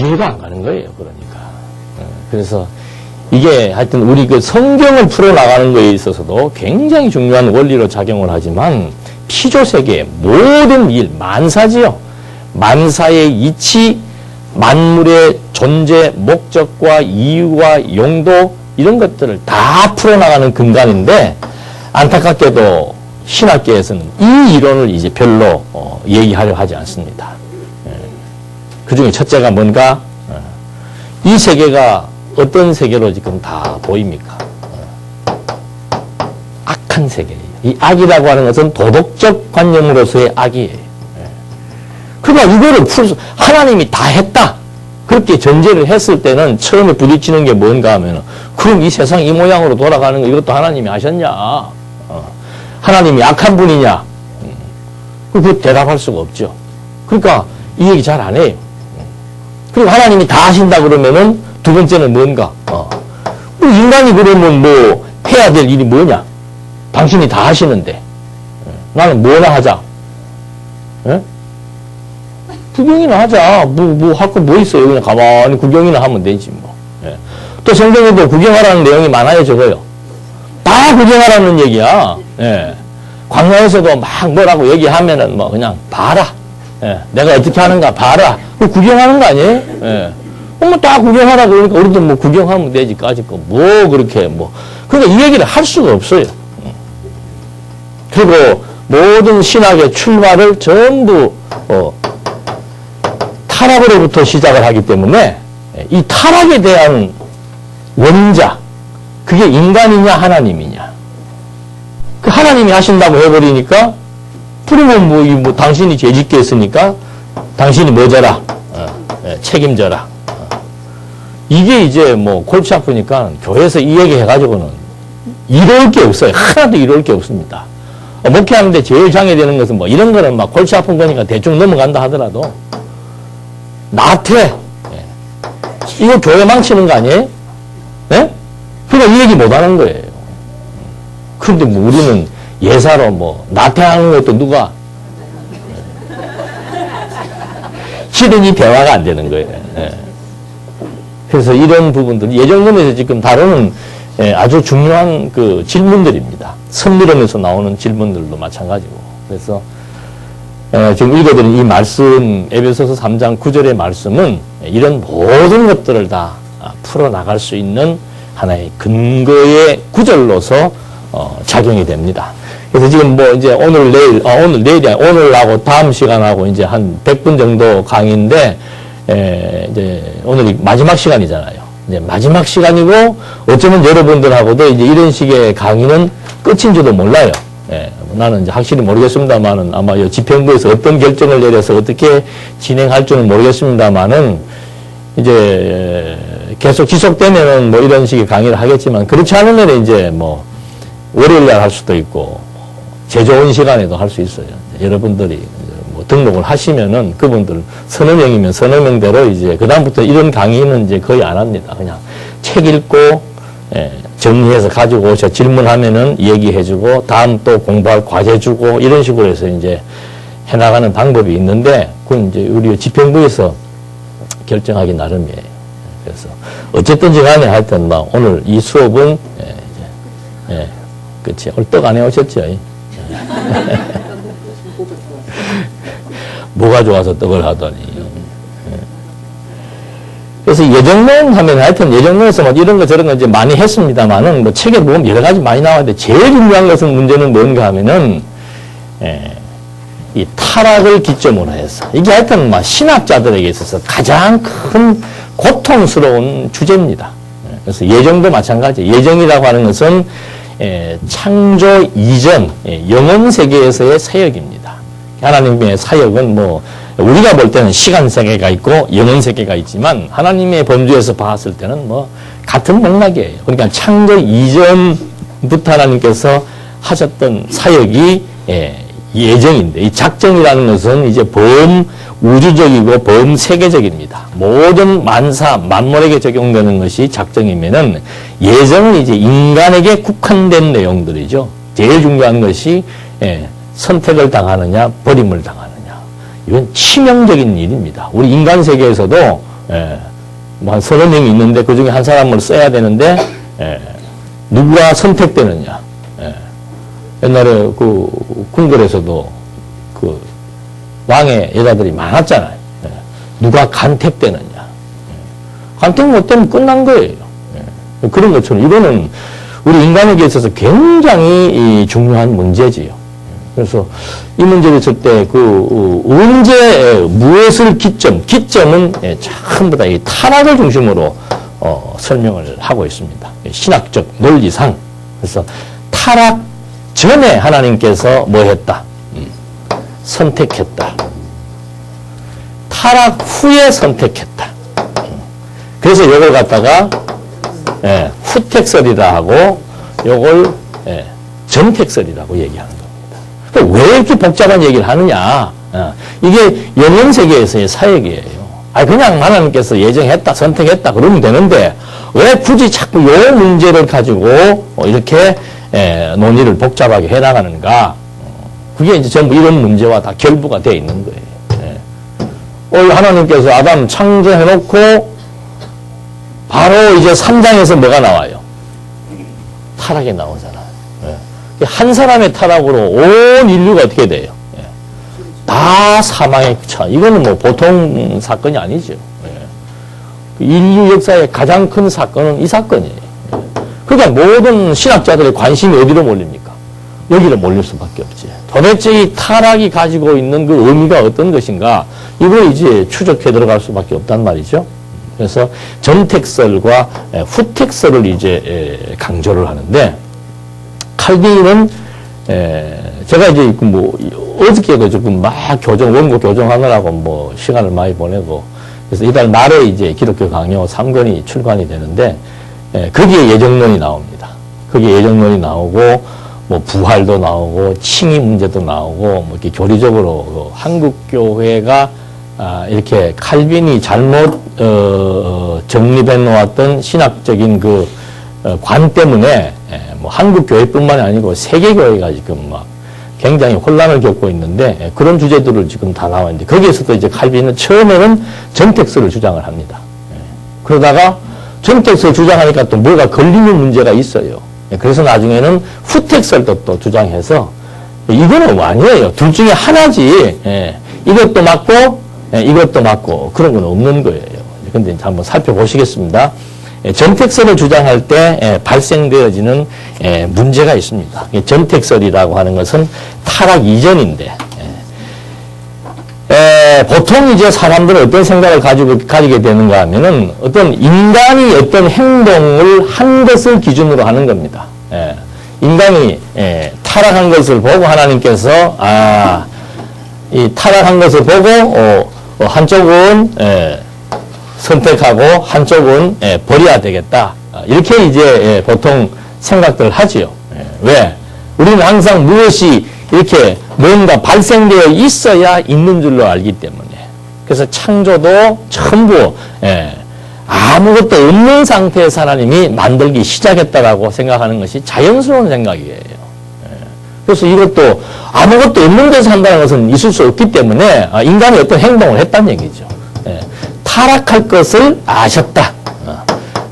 이해가 안 가는 거예요. 그러니까. 그래서 이게 하여튼 우리 그 성경을 풀어나가는 거에 있어서도 굉장히 중요한 원리로 작용을 하지만 피조세계의 모든 일, 만사지요. 만사의 이치, 만물의 존재, 목적과 이유와 용도 이런 것들을 다 풀어나가는 근간인데 안타깝게도 신학계에서는 이 이론을 이제 별로 얘기하려 하지 않습니다. 그 중에 첫째가 뭔가? 이 세계가 어떤 세계로 지금 다 보입니까? 악한 세계예요. 이 악이라고 하는 것은 도덕적 관념으로서의 악이에요. 그러니까 이거를 하나님이 다 했다. 그렇게 전제를 했을 때는 처음에 부딪히는 게 뭔가 하면은, 그럼 이 세상 이 모양으로 돌아가는 거 이것도 하나님이 하셨냐? 하나님이 악한 분이냐? 그거 대답할 수가 없죠. 그러니까 이 얘기 잘 안 해요. 그리고 하나님이 다 하신다 그러면은 두 번째는 뭔가? 인간이 그러면 뭐 해야 될 일이 뭐냐? 당신이 다 하시는데 나는 뭐나 하자. 예? 구경이나 하자. 할 거 뭐 있어요? 그냥 가만히 구경이나 하면 되지 뭐. 예. 또 성경에도 구경하라는 내용이 많아요, 적어요. 다 구경하라는 얘기야. 예. 광야에서도 막 뭐라고 얘기하면은 뭐 그냥 봐라. 예. 내가 어떻게 하는가 봐라. 그 구경하는 거 아니에요? 예. 뭐 다 구경하라 그러니까 우리도 뭐 구경하면 되지 까짓 거 뭐 그렇게 뭐. 그러니까 이 얘기를 할 수가 없어요. 그리고 모든 신학의 출발을 전부 타락으로부터 시작을 하기 때문에 이 타락에 대한 원자, 그게 인간이냐 하나님이냐. 그 하나님이 하신다고 해버리니까 그러면 뭐 당신이 죄짓게 했으니까 당신이 뭐 져라? 책임져라. 이게 이제 뭐 골치 아프니까 교회에서 이 얘기 해가지고는 이로울 게 없어요. 하나도 이로울 게 없습니다. 목회하는데 제일 장애되는 것은 뭐 이런 거는 막 골치 아픈 거니까 대충 넘어간다 하더라도 나태. 이거 교회 망치는 거 아니에요? 네? 그러니까 이 얘기 못 하는 거예요. 그런데 뭐 우리는 예사로 뭐 나태하는 것도 누가 실은 이 대화가 안 되는 거예요. 그래서 이런 부분들 예정론에서 지금 다루는 아주 중요한 그 질문들입니다. 선미론에서 나오는 질문들도 마찬가지고. 그래서 지금 읽어드린 이 말씀, 에베소서 3장 9절의 말씀은 이런 모든 것들을 다 풀어나갈 수 있는 하나의 근거의 구절로서 작용이 됩니다. 그래서 지금 뭐 이제 내일이 아니라 오늘하고 다음 시간하고 이제 한 100분 정도 강의인데, 이제 오늘이 마지막 시간이잖아요. 이제 마지막 시간이고, 어쩌면 여러분들하고도 이제 이런 식의 강의는 끝인지도 몰라요. 나는 이제 확실히 모르겠습니다만은 아마 이 집행부에서 어떤 결정을 내려서 어떻게 진행할 줄은 모르겠습니다만은 이제 계속 지속되면은 뭐 이런 식의 강의를 하겠지만 그렇지 않으면 이제 뭐 월요일날 할 수도 있고 제일 좋은 시간에도 할 수 있어요. 여러분들이 뭐 등록을 하시면은 그분들 서너 명이면 서너 명대로 이제 그다음부터 이런 강의는 이제 거의 안 합니다. 그냥 책 읽고 정리해서 가지고 오셔 질문하면은 얘기해주고 다음 또 공부할 과제 주고 이런 식으로 해서 이제 해나가는 방법이 있는데 그건 이제 우리 집행부에서 결정하기 나름이에요. 그래서 어쨌든지 간에 하여튼 막 오늘 이 수업은 그치 오늘 떡 안 해오셨죠? 뭐가 좋아서 떡을 하더니. 그래서 예정론 하면 하여튼 예정론에서 뭐 이런 거 저런 거 이제 많이 했습니다만은 뭐 책에 보면 여러 가지 많이 나왔는데 제일 중요한 것은 문제는 뭔가 하면은 이 타락을 기점으로 해서 이게 하여튼 막 신학자들에게 있어서 가장 큰 고통스러운 주제입니다. 그래서 예정도 마찬가지. 예정이라고 하는 것은 창조 이전 영원 세계에서의 사역입니다. 하나님의 사역은 뭐 우리가 볼 때는 시간 세계가 있고 영원 세계가 있지만 하나님의 범주에서 봤을 때는 뭐 같은 맥락이에요. 그러니까 창조 이전부터 하나님께서 하셨던 사역이 예정인데 이 작정이라는 것은 이제 범우주적이고 범세계적입니다. 모든 만사 만물에게 적용되는 것이 작정이면은 예정은 이제 인간에게 국한된 내용들이죠. 제일 중요한 것이 선택을 당하느냐 버림을 당하느냐. 이건 치명적인 일입니다. 우리 인간 세계에서도 예. 뭐 한 30명이 있는데 그 중에 한 사람을 써야 되는데, 예. 누가 선택되느냐. 예. 옛날에 그 궁궐에서도 그 왕의 여자들이 많았잖아요. 예. 누가 간택되느냐. 예. 간택 못되면 끝난 거예요. 예. 그런 것처럼 이거는 우리 인간에게 있어서 굉장히 중요한 문제지요. 그래서 이 문제를 칠 때 언제 무엇을 기점은 전부 다 이 타락을 중심으로 설명을 하고 있습니다. 신학적 논리상. 그래서 타락 전에 하나님께서 뭐 했다? 선택했다. 타락 후에 선택했다. 그래서 이걸 갖다가 후택설이라 하고 요걸 전택설이라고 얘기하는 겁니다. 왜 이렇게 복잡한 얘기를 하느냐? 이게 영혼세계에서의 사역이에요. 그냥 하나님께서 예정했다, 선택했다 그러면 되는데 왜 굳이 자꾸 요 문제를 가지고 이렇게 논의를 복잡하게 해나가는가? 그게 이제 전부 이런 문제와 다 결부가 되어 있는 거예요. 하나님께서 아담 창조해놓고 바로 이제 3장에서 뭐가 나와요? 타락이 나오잖아요. 한 사람의 타락으로 온 인류가 어떻게 돼요? 다 사망에 처. 이거는 뭐 보통 사건이 아니죠. 인류 역사의 가장 큰 사건은 이 사건이에요. 그러니까 모든 신학자들의 관심이 어디로 몰립니까? 여기로 몰릴 수밖에 없지. 도대체 이 타락이 가지고 있는 그 의미가 어떤 것인가? 이걸 이제 추적해 들어갈 수밖에 없단 말이죠. 그래서 전택설과 후택설을 이제 강조를 하는데, 칼빈은 제가 이제 뭐 어저께도 조금 막 원고 교정하느라고 뭐 시간을 많이 보내고, 그래서 이달 말에 이제 기독교 강요 3권이 출간이 되는데, 거기에 예정론이 나옵니다. 거기에 예정론이 나오고, 뭐 부활도 나오고, 칭의 문제도 나오고, 뭐 이렇게 교리적으로 한국 교회가 이렇게 칼빈이 잘못 정립해 놓았던 신학적인 관 때문에 뭐 한국 교회뿐만이 아니고 세계 교회가 지금 막 굉장히 혼란을 겪고 있는데, 그런 주제들을 지금 다 나와 있는데, 거기에서도 이제 칼빈은 처음에는 전택설을 주장을 합니다. 그러다가 전택설 주장하니까 또 뭐가 걸리는 문제가 있어요. 그래서 나중에는 후택설도 또 주장해서, 이거는 아니에요. 둘 중에 하나지. 이것도 맞고 이것도 맞고 그런 건 없는 거예요. 근데 이제 한번 살펴보시겠습니다. 전택설을 주장할 때 발생되어지는 문제가 있습니다. 전택설이라고 하는 것은 타락 이전인데, 보통 이제 사람들은 어떤 생각을 가지게 되는가 하면은 어떤 인간이 어떤 행동을 한 것을 기준으로 하는 겁니다. 인간이 타락한 것을 보고 하나님께서 이 타락한 것을 보고 한쪽은 선택하고 한쪽은 버려야 되겠다. 이렇게 이제 보통 생각들을 하지요. 왜? 우리는 항상 무엇이 이렇게 뭔가 발생되어 있어야 있는 줄로 알기 때문에. 그래서 창조도 전부 아무것도 없는 상태에서 하나님이 만들기 시작했다라고 생각하는 것이 자연스러운 생각이에요. 그래서 이것도 아무것도 없는 데서 한다는 것은 있을 수 없기 때문에 인간이 어떤 행동을 했다는 얘기죠. 타락할 것을 아셨다.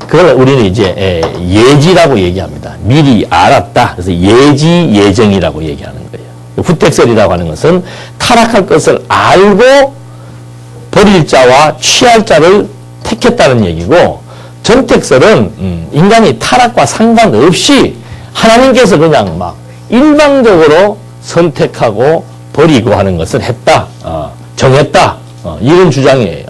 그걸 우리는 이제 예지라고 얘기합니다. 미리 알았다. 그래서 예지, 예정이라고 얘기하는 거예요. 후택설이라고 하는 것은 타락할 것을 알고 버릴 자와 취할 자를 택했다는 얘기고, 전택설은 인간이 타락과 상관없이 하나님께서 그냥 막 일방적으로 선택하고 버리고 하는 것을 했다. 정했다. 이런 주장이에요.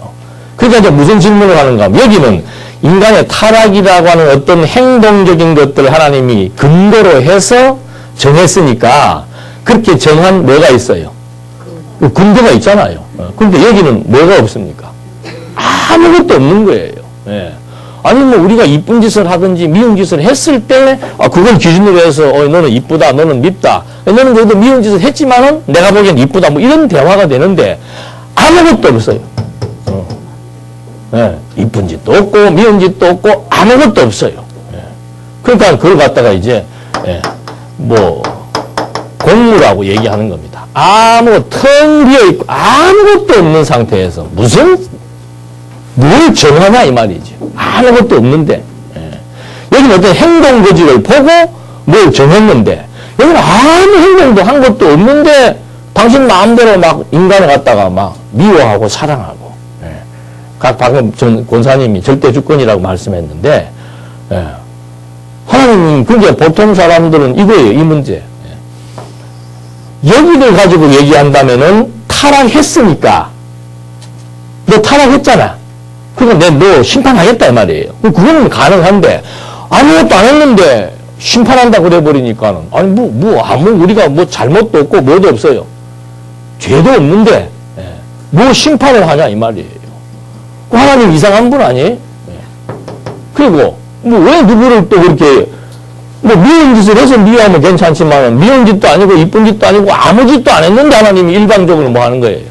그러니까 이제 무슨 질문을 하는가 하면, 여기는 인간의 타락이라고 하는 어떤 행동적인 것들을 하나님이 근거로 해서 정했으니까 그렇게 정한 뭐가 있어요? 근거가 있잖아요. 그런데 여기는 뭐가 없습니까? 아무것도 없는 거예요. 아니 뭐 우리가 이쁜 짓을 하든지 미운 짓을 했을 때 그걸 기준으로 해서 너는 이쁘다, 너는 밉다, 너는 그래도 미운 짓을 했지만은 내가 보기엔 이쁘다, 뭐 이런 대화가 되는데 아무것도 없어요. 이쁜 짓도 없고 미운 짓도 없고 아무것도 없어요. 그러니까 그걸 갖다가 이제 뭐 공무라고 얘기하는 겁니다. 텅 비어 있고 아무것도 없는 상태에서 무슨 뭘 정하냐 이 말이죠. 아무것도 없는데. 여기는 어떤 행동 거지를 보고 뭘 정했는데 여기는 아무 행동도 한 것도 없는데 당신 마음대로 막 인간을 갖다가 막 미워하고 사랑하고. 방금 전 권사님이 절대 주권이라고 말씀했는데 하나님은 그게 보통 사람들은 이거예요. 이 문제. 여기를 가지고 얘기한다면은 타락했으니까 너 타락했잖아. 그러니까 너 심판하겠다 이 말이에요. 그거는 가능한데 아무것도 안 했는데 심판한다 그래버리니까는 아니 아무 우리가 뭐 잘못도 없고 뭐도 없어요. 죄도 없는데 뭐 심판을 하냐 이 말이에요. 하나님 이상한 분 아니에요? 그리고 뭐 왜 누구를 또 그렇게 뭐 미운 짓을 해서 미워하면 괜찮지만 미운 짓도 아니고 이쁜 짓도 아니고 아무 짓도 안 했는데 하나님이 일방적으로 뭐 하는 거예요?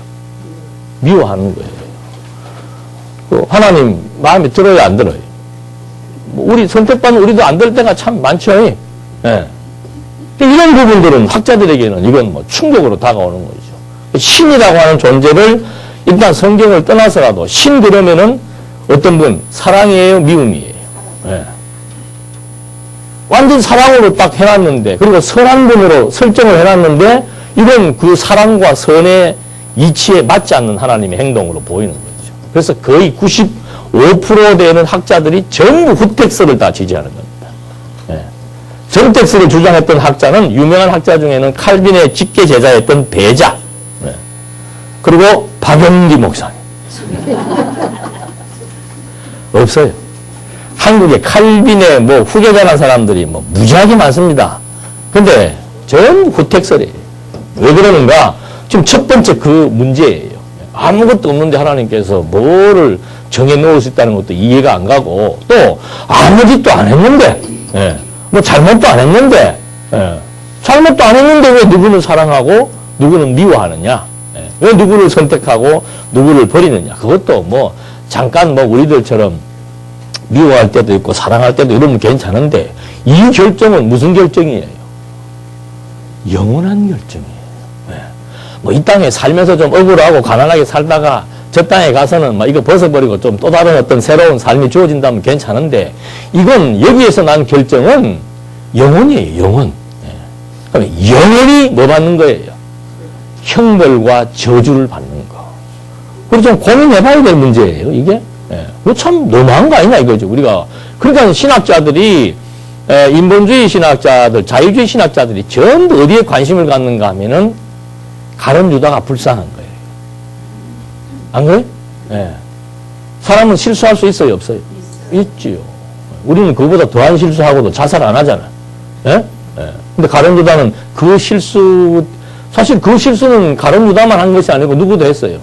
미워하는 거예요. 하나님 마음에 들어요 안 들어요? 뭐 우리 선택받는 우리도 안 될 때가 참 많죠. 이런 부분들은 학자들에게는 이건 뭐 충격으로 다가오는 거죠. 신이라고 하는 존재를 일단 성경을 떠나서라도 신 그러면은 어떤 분 사랑이에요 미움이에요. 완전 사랑으로 딱 해놨는데 그리고 선한 분으로 설정을 해놨는데 이건 그 사랑과 선의 이치에 맞지 않는 하나님의 행동으로 보이는 거죠. 그래서 거의 95% 되는 학자들이 전부 후텍스를 다 지지하는 겁니다. 전텍스를 주장했던 학자는 유명한 학자 중에는 칼빈의 직계 제자였던 배자 그리고 박영기 목사님 없어요. 한국에 칼빈의 뭐 후계자라는 사람들이 뭐 무지하게 많습니다. 근데 전부 후텍스래요. 왜 그러는가? 지금 첫 번째 그 문제예요. 아무것도 없는데 하나님께서 뭐를 정해 놓을 수 있다는 것도 이해가 안 가고 또 아무 짓도 안 했는데 뭐 잘못도 안 했는데 잘못도 안 했는데 왜 누구는 사랑하고 누구는 미워하느냐? 왜 누구를 선택하고 누구를 버리느냐? 그것도 뭐 잠깐 뭐 우리들처럼 미워할 때도 있고 사랑할 때도 이러면 괜찮은데 이 결정은 무슨 결정이에요? 영원한 결정이에요. 뭐 이 땅에 살면서 좀 억울하고 가난하게 살다가 저 땅에 가서는 막 이거 벗어버리고 좀 또 다른 어떤 새로운 삶이 주어진다면 괜찮은데 이건 여기에서 난 결정은 영원이에요. 영원. 그러면 영원히 뭐 받는 거예요? 형벌과 저주를 받는 거. 그래서 좀 고민해봐야 될 문제예요. 이게. 그거 참 너무한 거 아니냐 이거죠. 우리가. 그러니까 신학자들이 인본주의 신학자들, 자유주의 신학자들이 전부 어디에 관심을 갖는가 하면은 가룟 유다가 불쌍한 거예요. 안 그래요? 사람은 실수할 수 있어요, 없어요? 있지요. 우리는 그보다 더한 실수하고도 자살 안 하잖아. 근데 가룟 유다는 그 실수, 사실 그 실수는 가룟 유다만 한 것이 아니고 누구도 했어요.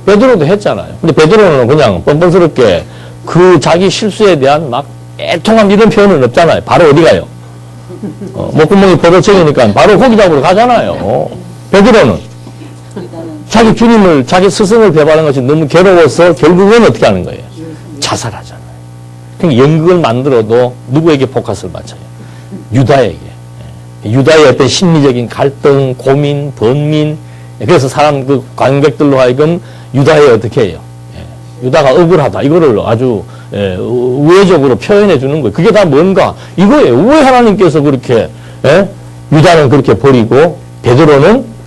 베드로도 했잖아요. 근데 베드로는 그냥 뻔뻔스럽게 그 자기 실수에 대한 막 애통함 이런 표현은 없잖아요. 바로 어디 가요? 목구멍이 포도청이니까 바로 고기 잡으러 가잖아요. 베드로는 자기 주님을, 자기 스승을 배반하는 것이 너무 괴로워서 결국은 어떻게 하는 거예요? 자살하잖아요. 그러니까 연극을 만들어도 누구에게 포커스를 맞춰요? 유다에게. 유다의 어떤 심리적인 갈등, 고민, 번민. 그래서 사람, 그 관객들로 하여금 유다에 어떻게 해요? 유다가 억울하다. 이거를 아주 우회적으로 표현해 주는 거예요. 그게 다 뭔가? 이거예요. 왜 하나님께서 그렇게, 유다는 그렇게 버리고, 베드로는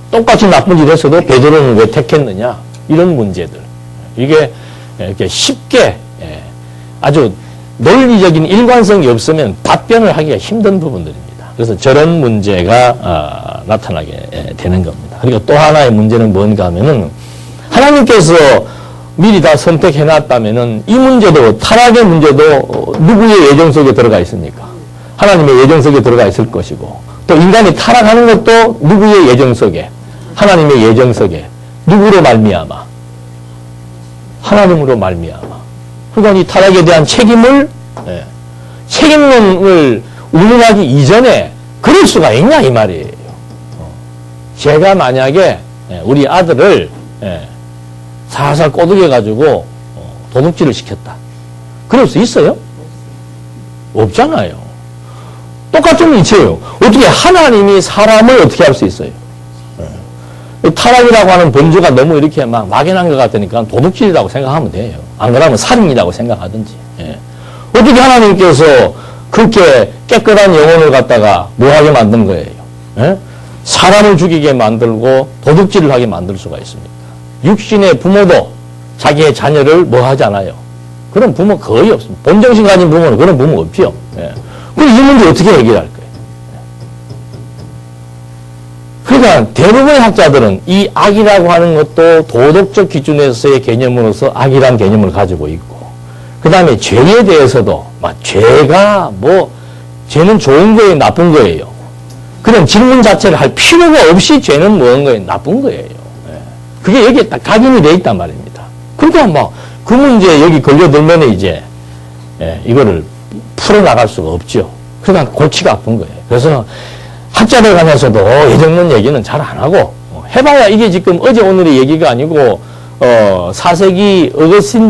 똑같이 나쁜 짓 했어도 베드로는 왜 택했느냐? 이런 문제들. 이게 이렇게 쉽게 아주 논리적인 일관성이 없으면 답변을 하기가 힘든 부분들입니다. 그래서 저런 문제가 나타나게 되는 겁니다. 그리고 또 하나의 문제는 뭔가 하면은 하나님께서 미리 다 선택해 놨다면은 이 문제도 타락의 문제도 누구의 예정 속에 들어가 있습니까? 하나님의 예정 속에 들어가 있을 것이고 또 인간이 타락하는 것도 누구의 예정 속에? 하나님의 예정 속에. 누구로 말미암아? 하나님으로 말미암아. 그러니까 이 타락에 대한 책임을 책임론을 운운하기 이전에 그럴 수가 있냐 이 말이에요. 제가 만약에 우리 아들을 살살 꼬드겨가지고 도둑질을 시켰다. 그럴 수 있어요? 없잖아요. 똑같은 이치예요. 어떻게 하나님이 사람을 어떻게 할 수 있어요? 타락이라고 하는 범죄가 너무 이렇게 막 막연한 것 같으니까 도둑질이라고 생각하면 돼요. 안 그러면 살인이라고 생각하든지. 예. 어떻게 하나님께서 그렇게 깨끗한 영혼을 갖다가 뭐하게 만든 거예요? 예? 사람을 죽이게 만들고 도둑질을 하게 만들 수가 있습니까? 육신의 부모도 자기의 자녀를 뭐 하지 않아요? 그런 부모 거의 없습니다. 본정신 가진 부모는 그런 부모 없죠. 예. 그럼 이 문제 어떻게 해결할 거예요? 그러니까 대부분의 학자들은 이 악이라고 하는 것도 도덕적 기준에서의 개념으로서 악이라는 개념을 가지고 있고, 그 다음에 죄에 대해서도 죄가 죄는 좋은 거예요, 나쁜 거예요. 그런 질문 자체를 할 필요가 없이 죄는 뭐한 거예요, 나쁜 거예요. 그게 여기에 딱 각인이 돼 있단 말입니다. 그러니까 그 문제에 여기 걸려들면 이제 이거를 풀어나갈 수가 없죠. 그러니까 골치가 아픈 거예요. 그래서 학자들 간에서도 예정론 얘기는 잘 안 하고, 해봐야 이게 지금 어제 오늘의 얘기가 아니고 4세기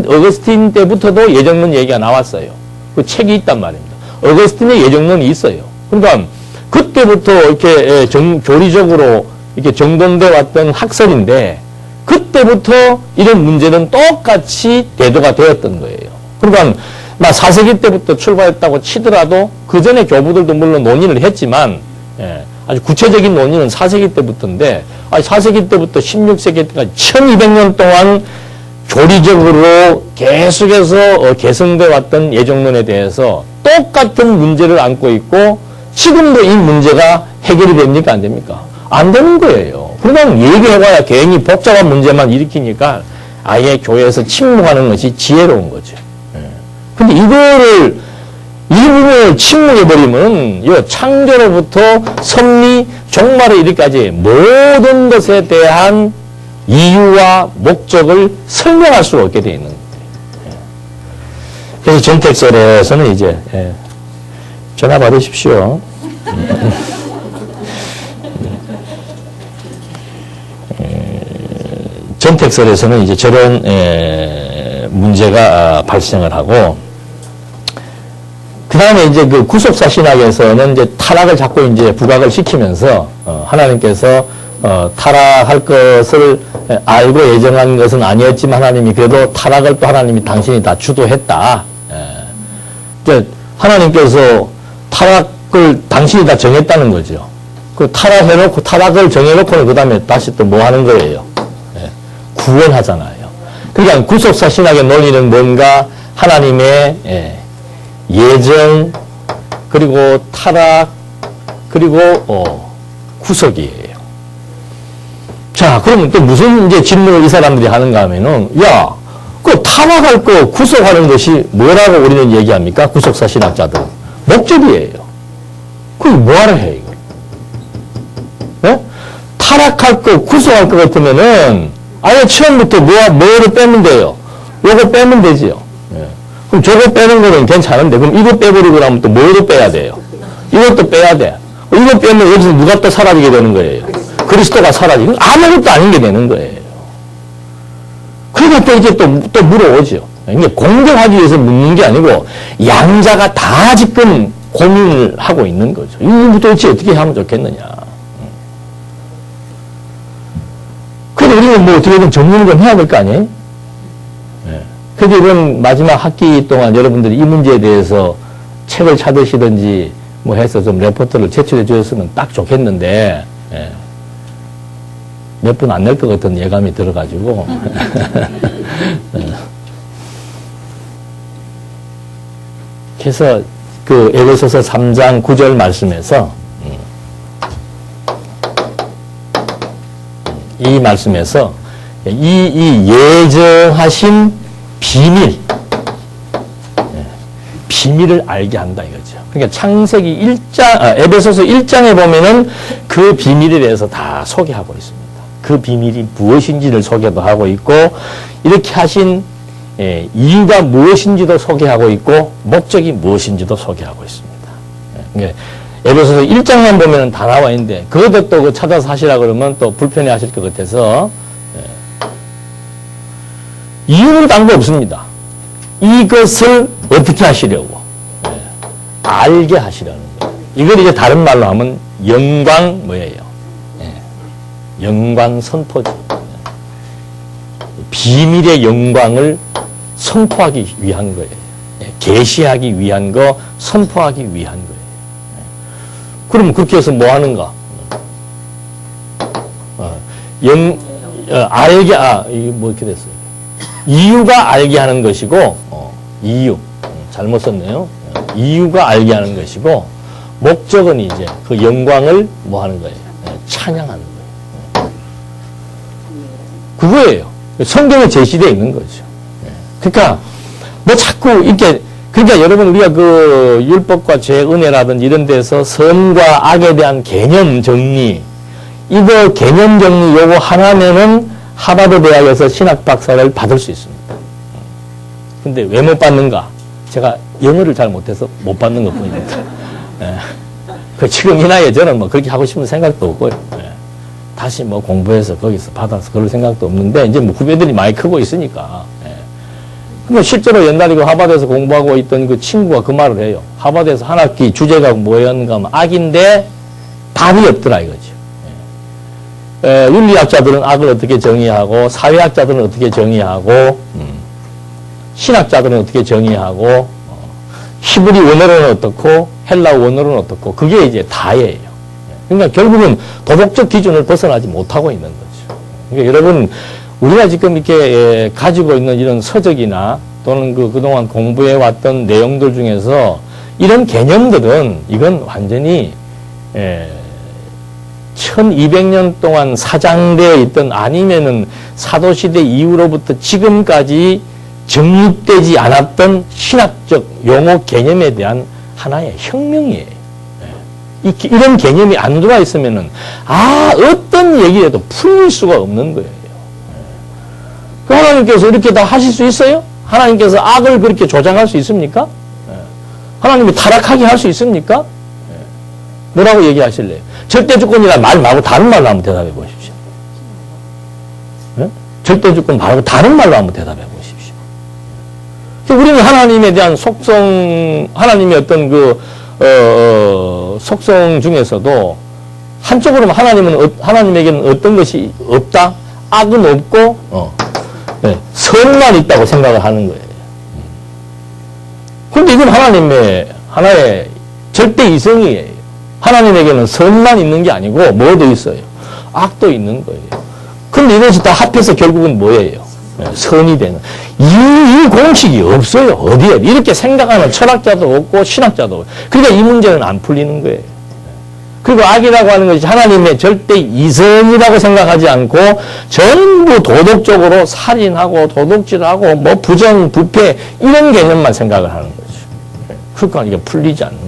어거스틴 때부터도 예정론 얘기가 나왔어요. 그 책이 있단 말입니다. 어거스틴의 예정론이 있어요. 그러니까 그때부터 이렇게 교리적으로 이렇게 정돈돼 왔던 학설인데, 그때부터 이런 문제는 똑같이 대두가 되었던 거예요. 그러니까 4세기 때부터 출발했다고 치더라도 그 전에 교부들도 물론 논의를 했지만, 아주 구체적인 논의는 4세기 때부터인데, 4세기 때부터 16세기 때까지 1200년 동안 교리적으로 계속해서 개성돼 왔던 예정론에 대해서 똑같은 문제를 안고 있고, 지금도 이 문제가 해결이 됩니까? 안 됩니까? 안 되는 거예요. 그냥 얘기해봐야 괜히 복잡한 문제만 일으키니까 아예 교회에서 침묵하는 것이 지혜로운 거죠. 근데 이거를 이 부분을 침묵해버리면 이 창조로부터 섭리, 종말에 이르기까지 모든 것에 대한 이유와 목적을 설명할 수 없게 되어 있는 거예요. 그래서 전택설에서는 이제 전화 받으십시오. 전택설에서는 이제 저런 문제가 발생을 하고, 그 다음에 이제 그 구속사 신학에서는 이제 타락을 자꾸 이제 부각을 시키면서, 하나님께서, 타락할 것을 알고 예정한 것은 아니었지만 하나님이 그래도 타락을 또 하나님이 당신이 다 주도했다. 하나님께서 타락을 당신이 다 정했다는 거죠. 그 타락을 정해놓고는 그 다음에 다시 또 뭐 하는 거예요? 구원하잖아요. 그러니까 구속사 신학의 논리는 뭔가 하나님의 예정, 그리고 타락, 그리고 구속이에요. 자, 그러면 또 무슨 이제 질문을 이 사람들이 하는가 하면은, 야, 그 타락할 거 구속하는 것이 뭐라고 우리는 얘기합니까? 구속사 신학자들은. 목적이에요. 그게 뭐하러 해, 이걸? 네? 타락할 거 구속할 것 같으면은, 아예 처음부터 뭐를 빼면 돼요? 요거 빼면 되지요. 그럼 저거 빼는 거는 괜찮은데, 그럼 이거 빼버리고 나면 또 뭐를 빼야 돼요? 이것도 빼야 돼. 이거 빼면 여기서 누가 또 사라지게 되는 거예요? 그리스도가 사라지고 아무것도 아닌 게 되는 거예요. 그러니까 또 이제 또 물어오죠. 이게 공격하기 위해서 묻는 게 아니고 양자가 다 지금 고민을 하고 있는 거죠. 이거 도대체 어떻게 하면 좋겠느냐. 그래도 우리는 뭐 어떻게든 정리를 좀 해야 될 거 아니에요? 그래서 이번 마지막 학기 동안 여러분들이 이 문제에 대해서 책을 찾으시든지 뭐 해서 좀 레포트를 제출해 주셨으면 딱 좋겠는데, 몇 분 안 낼 것 같은 예감이 들어가지고. 그래서 그 에베소서 3장 9절 말씀에서 이 말씀에서 이 예정하신 비밀, 비밀을 알게 한다 이거죠. 그러니까 창세기 1장, 에베소서 1장에 보면은 그 비밀에 대해서 다 소개하고 있습니다. 그 비밀이 무엇인지를 소개도 하고 있고, 이렇게 하신 이유가 무엇인지도 소개하고 있고, 목적이 무엇인지도 소개하고 있습니다. 그러니까 에베소서 1장만 보면은 다 나와 있는데, 그것도 또 찾아서 하시라 그러면 또 불편해 하실 것 같아서, 이유는 딴 거 없습니다. 이것을 어떻게 하시려고? 알게 하시라는 거예요. 이걸 이제 다른 말로 하면 영광 뭐예요? 영광 선포죠. 비밀의 영광을 선포하기 위한 거예요. 계시하기 위한 거, 선포하기 위한 거예요. 그럼 그렇게 해서 뭐 하는가? 이게 뭐 이렇게 됐어요. 이유가 알게 하는 것이고, 이유. 잘못 썼네요. 이유가 알게 하는 것이고, 목적은 이제 그 영광을 뭐 하는 거예요? 찬양하는 거예요. 그거예요. 성경에 제시되어 있는 거죠. 그러니까, 뭐 자꾸 이렇게, 그러니까 여러분 우리가 그 율법과 죄, 은혜라든지 이런 데서 선과 악에 대한 개념 정리, 이거 개념 정리 요거 하나면은 하버드 대학에서 신학 박사를 받을 수 있습니다. 근데 왜 못 받는가? 제가 영어를 잘 못해서 못 받는 것 뿐입니다. 그 지금 이 나이에 저는 뭐 그렇게 하고 싶은 생각도 없고요. 다시 뭐 공부해서 거기서 받아서 그럴 생각도 없는데, 이제 뭐 후배들이 많이 크고 있으니까. 근데 실제로 옛날에 그 하버드에서 공부하고 있던 그 친구가 그 말을 해요. 하버드에서 한 학기 주제가 뭐였는가 하면 악인데 답이 없더라 이거죠. 윤리학자들은 악을 어떻게 정의하고, 사회학자들은 어떻게 정의하고, 신학자들은 어떻게 정의하고, 히브리 원어로는 어떻고, 헬라 원어로는 어떻고, 그게 이제 다예요. 그러니까 결국은 도덕적 기준을 벗어나지 못하고 있는 거죠. 그러니까 여러분, 우리가 지금 이렇게 가지고 있는 이런 서적이나 또는 그동안 공부해 왔던 내용들 중에서 이런 개념들은 이건 완전히 1200년 동안 사장되어 있던, 아니면은 사도시대 이후로부터 지금까지 정립되지 않았던 신학적 용어 개념에 대한 하나의 혁명이에요. 이런 개념이 안 들어와 있으면은, 어떤 얘기라도 풀릴 수가 없는 거예요. 그 하나님께서 이렇게 다 하실 수 있어요? 하나님께서 악을 그렇게 조장할 수 있습니까? 하나님이 타락하게 할 수 있습니까? 뭐라고 얘기하실래요? 절대 주권이라 말 말고 다른 말로 한번 대답해 보십시오. 절대 주권 말고 다른 말로 한번 대답해 보십시오. 우리는 하나님에 대한 속성, 하나님의 어떤 속성 중에서도 한쪽으로 하나님에게는 어떤 것이 없다? 악은 없고, 선만 있다고 생각을 하는 거예요. 그런데 이건 하나님의 하나의 절대 이성이에요. 하나님에게는 선만 있는 게 아니고 뭐도 있어요? 악도 있는 거예요. 그런데 이것이 다 합해서 결국은 뭐예요? 선이 되는. 이 공식이 없어요. 어디에? 이렇게 생각하는 철학자도 없고 신학자도 없고. 그러니까 이 문제는 안 풀리는 거예요. 그리고 악이라고 하는 것이 하나님의 절대 이성이라고 생각하지 않고 전부 도덕적으로 살인하고 도둑질하고 뭐 부정, 부패 이런 개념만 생각을 하는 거죠. 그러니까 이게 풀리지 않는 거예요.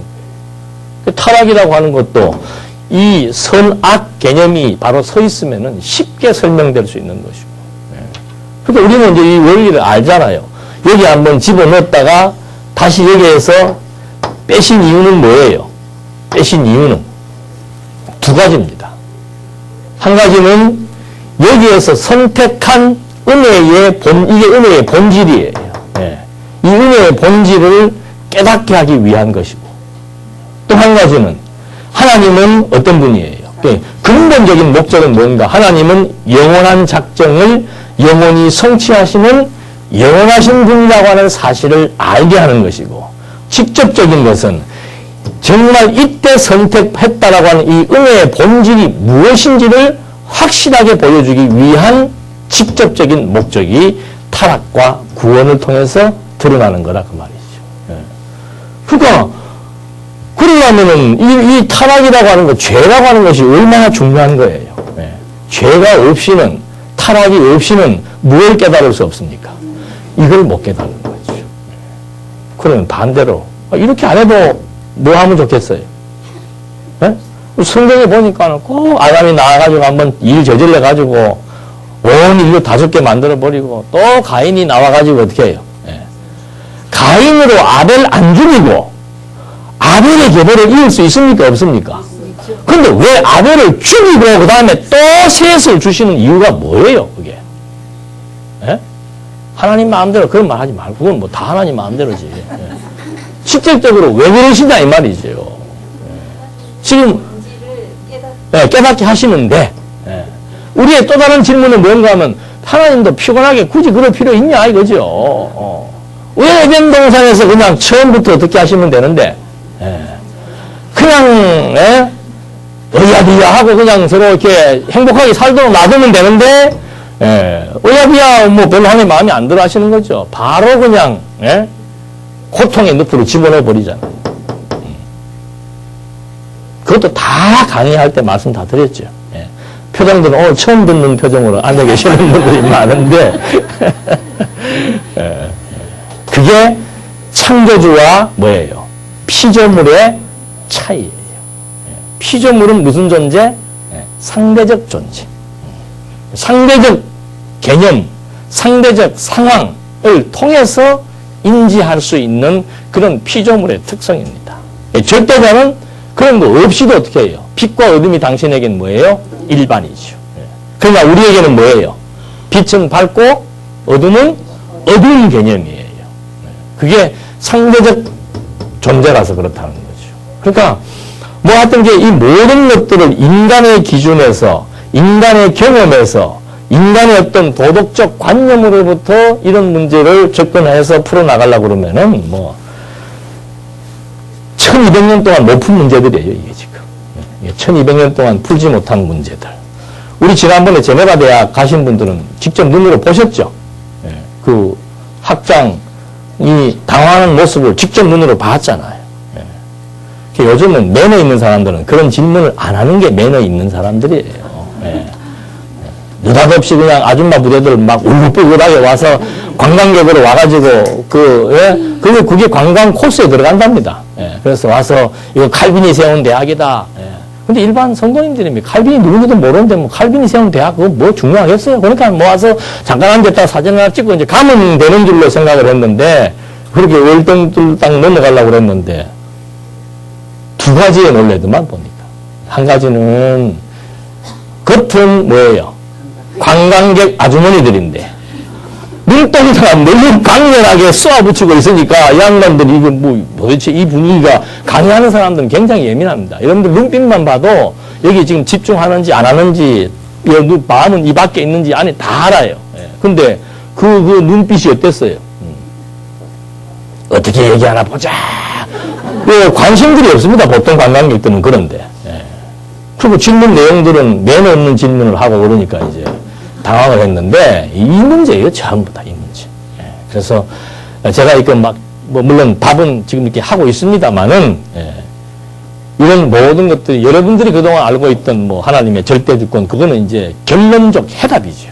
타락이라고 하는 것도 이 선악 개념이 바로 서 있으면은 쉽게 설명될 수 있는 것이고. 그러니까 우리는 이제 이 원리를 알잖아요. 여기 한번 집어넣었다가 다시 여기에서 빼신 이유는 뭐예요? 빼신 이유는 두 가지입니다. 한 가지는 여기에서 선택한 은혜의 이게 은혜의 본질이에요. 이 은혜의 본질을 깨닫게 하기 위한 것이고, 또 한 가지는 하나님은 어떤 분이에요? 근본적인 목적은 뭔가? 하나님은 영원한 작정을 영원히 성취하시는 영원하신 분이라고 하는 사실을 알게 하는 것이고, 직접적인 것은 정말 이때 선택했다라고 하는 이 은혜의 본질이 무엇인지를 확실하게 보여주기 위한 직접적인 목적이 타락과 구원을 통해서 드러나는 거라 그 말이죠. 그러니까 그러려면은 이 타락이라고 하는 것, 죄라고 하는 것이 얼마나 중요한 거예요. 죄가 없이는, 타락이 없이는 무엇을 깨달을 수 없습니까? 이걸 못 깨달는 거죠. 그러면 반대로 이렇게 안 해도 뭐 하면 좋겠어요? 성경에 보니까는 꼭 아담이 나와가지고 한번 일 저질러가지고 온 인류 5개 만들어버리고, 또 가인이 나와가지고 어떻게 해요? 가인으로 아벨 안 죽이고 아벨의 계보를 이을 수 있습니까? 없습니까? 그런데 왜 아벨을 죽이고 그 다음에 또 셋을 주시는 이유가 뭐예요? 그게? 하나님 마음대로 그런 말 하지 말고, 그건 뭐 다 하나님 마음대로지. 실질적으로 왜 그러시냐 이 말이죠. 지금 깨닫게 하시는데, 우리의 또 다른 질문은 뭔가 하면 하나님도 피곤하게 굳이 그럴 필요 있냐 이거죠. 왜 변동산에서 그냥 처음부터 어떻게 하시면 되는데 그냥 어야비야 하고 그냥 서로 이렇게 행복하게 살도록 놔두면 되는데 어야비야 뭐 별로 하나님 마음에 안 들어 하시는 거죠. 바로 그냥 고통의 늪으로 집어넣어 버리잖아요. 그것도 다 강의할 때 말씀 다 드렸죠. 표정들은 오늘 처음 듣는 표정으로 앉아 계시는 분들이 많은데 그게 창조주와 뭐예요? 피조물의 차이예요. 피조물은 무슨 존재? 상대적 존재. 상대적 개념, 상대적 상황을 통해서 인지할 수 있는 그런 피조물의 특성입니다. 절대자는 그런 거 없이도 어떻게 해요? 빛과 어둠이 당신에게는 뭐예요? 일반이죠. 그러니까 우리에게는 뭐예요? 빛은 밝고 어둠은 어두운 개념이에요. 그게 상대적 존재라서 그렇다는 거죠. 그러니까 뭐 하여튼 이 모든 것들을 인간의 기준에서, 인간의 경험에서, 인간의 어떤 도덕적 관념으로부터 이런 문제를 접근해서 풀어나가려고 그러면은 뭐 1200년 동안 못 푼 문제들이에요, 이게 지금. 1200년 동안 풀지 못한 문제들. 우리 지난번에 제네바 대학 가신 분들은 직접 눈으로 보셨죠? 그 학장이 당황하는 모습을 직접 눈으로 봤잖아요. 요즘은 매너 있는 사람들은 그런 질문을 안 하는 게 매너 있는 사람들이에요. 느닷없이 그냥 아줌마 부대들 막 울긋불긋하게 와서 관광객으로 와가지고 그게 관광 코스에 들어간답니다. 그래서 와서 이거 칼빈이 세운 대학이다. 근데 일반 성도님들이 칼빈이 누군지도 모르는데 뭐 칼빈이 세운 대학 그거 뭐 중요하겠어요? 그러니까 뭐 와서 잠깐 앉았다 사진 하나 찍고 이제 가면 되는 줄로 생각을 했는데 그렇게 월등딱 넘어가려고 그랬는데 두 가지에 놀래더만 보니까. 한 가지는 겉은 뭐예요? 관광객 아주머니들인데 눈동자가 너무 강렬하게 쏘아붙이고 있으니까 이 양반들이 이거 뭐 도대체 이 분위기가 강의하는 사람들은 굉장히 예민합니다. 여러분들 눈빛만 봐도 여기 지금 집중하는지 안 하는지 마음은 이 밖에 있는지 안에 다 알아요. 근데 그 눈빛이 어땠어요? 어떻게 얘기하나 보자. 관심들이 없습니다. 보통 관광객들은 그런데. 그리고 질문 내용들은 매너 없는 질문을 하고 그러니까 이제 당황을 했는데 이 문제예요. 전부 다 이 문제. 그래서 제가 이거 뭐 물론 답은 지금 이렇게 하고 있습니다만은 이런 모든 것들이 여러분들이 그동안 알고 있던 뭐 하나님의 절대 주권 그거는 이제 결론적 해답이죠.